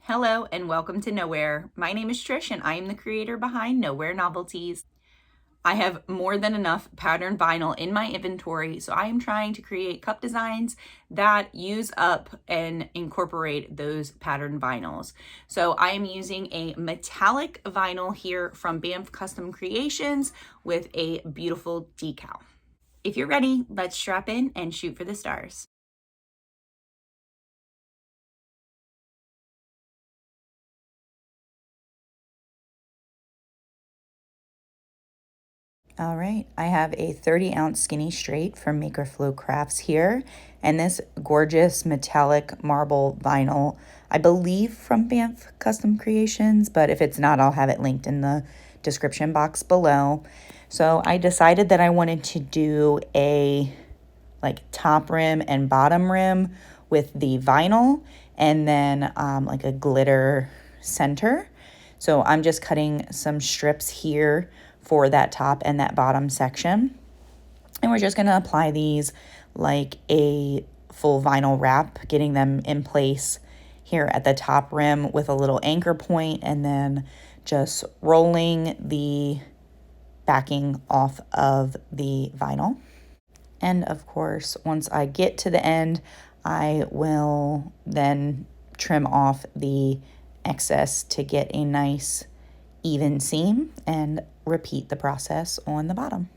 Hello and welcome to Nowhere. My name is Trish and I am the creator behind Nowhere Novelties. I have more than enough pattern vinyl in my inventory, so I am trying to create cup designs that use up and incorporate those pattern vinyls. So I am using a metallic vinyl here from Banff Custom Creations with a beautiful decal. If you're ready, let's strap in and shoot for the stars. All right, I have a 30-ounce skinny straight from Maker Flow Crafts here, and this gorgeous metallic marble vinyl, I believe from Banff Custom Creations, but if it's not, I'll have it linked in the description box below. So I decided that I wanted to do a top rim and bottom rim with the vinyl, and then like a glitter center. So I'm just cutting some strips here for that top and that bottom section. And we're just going to apply these like a full vinyl wrap, getting them in place here at the top rim with a little anchor point, and then just rolling the backing off of the vinyl. And of course, once I get to the end, I will then trim off the excess to get a nice even seam and repeat the process on the bottom.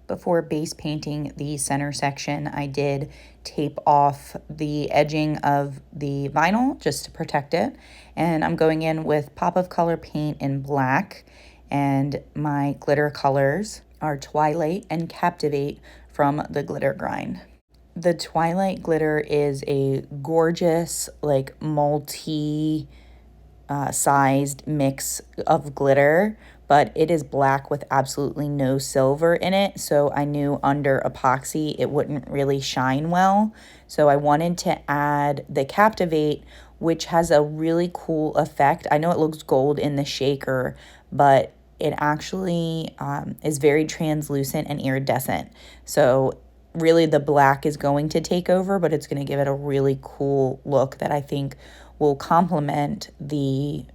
Before base painting the center section, I did tape off the edging of the vinyl just to protect it. And I'm going in with Pop of Color paint in black, and my glitter colors are Twilight and Captivate from the Glitter Grind. The Twilight glitter is a gorgeous, like multi sized mix of glitter, but it is black with absolutely no silver in it. So I knew under epoxy it wouldn't really shine well. So I wanted to add the Captivate, which has a really cool effect. I know it looks gold in the shaker, but it actually is very translucent and iridescent. So really the black is going to take over, but it's going to give it a really cool look that I think will complement the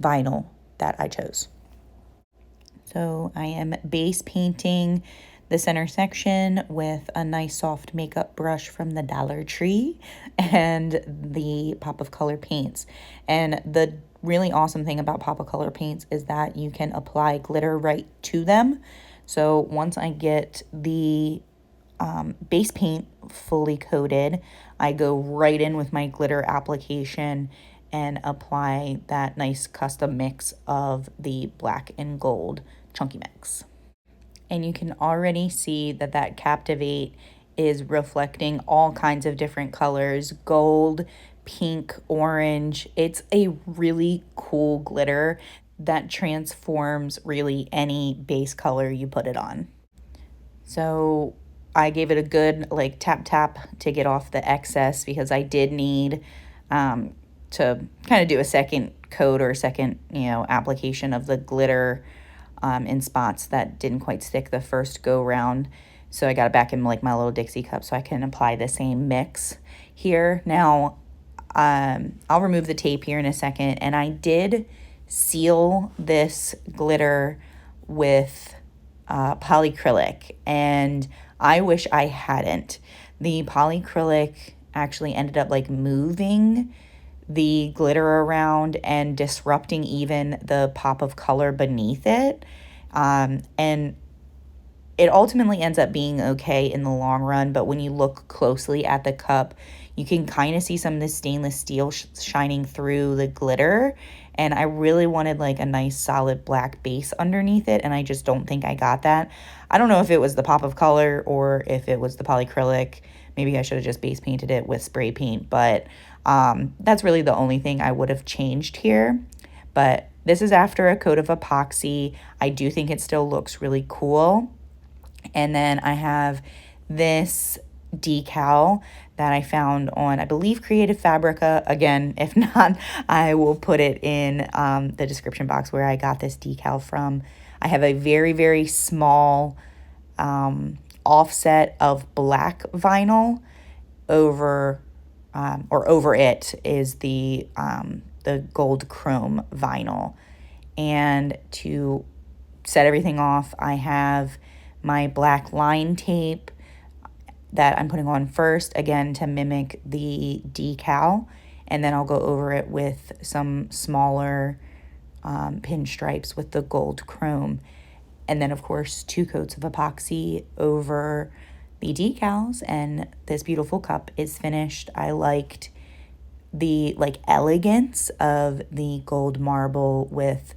vinyl that I chose. So I am base painting the center section with a nice soft makeup brush from the Dollar Tree and the Pop of Color paints. And the really awesome thing about Pop of Color paints is that you can apply glitter right to them. So once I get the base paint fully coated, I go right in with my glitter application and apply that nice custom mix of the black and gold chunky mix. And you can already see that that Captivate is reflecting all kinds of different colors: gold, pink, orange. It's a really cool glitter that transforms really any base color you put it on. So I gave it a good tap to get off the excess, because I did need to kind of do a second coat or second application of the glitter in spots that didn't quite stick the first go round. So I got it back in my little Dixie cup so I can apply the same mix here. Now I'll remove the tape here in a second, and I did seal this glitter with polyacrylic, and I wish I hadn't. The polyacrylic actually ended up moving the glitter around and disrupting even the pop of color beneath it. And it ultimately ends up being okay in the long run, but when you look closely at the cup, you can kind of see some of the stainless steel shining through the glitter. And I really wanted a nice solid black base underneath it, and I just don't think I got that. I don't know if it was the pop of color or if it was the polyacrylic. Maybe I should have just base painted it with spray paint, but that's really the only thing I would have changed here. But this is after a coat of epoxy. I do think it still looks really cool. And then I have this decal that I found on, I believe, Creative Fabrica. Again, if not, I will put it in the description box where I got this decal from. I have a very, very small offset of black vinyl over or over it is the gold chrome vinyl. And to set everything off, I have my black line tape that I'm putting on first, again, to mimic the decal. And then I'll go over it with some smaller pinstripes with the gold chrome. And then, of course, 2 coats of epoxy over the decals. And this beautiful cup is finished. I liked the elegance of the gold marble with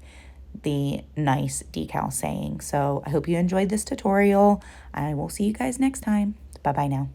the nice decal saying. So I hope you enjoyed this tutorial. I will see you guys next time. Bye bye now.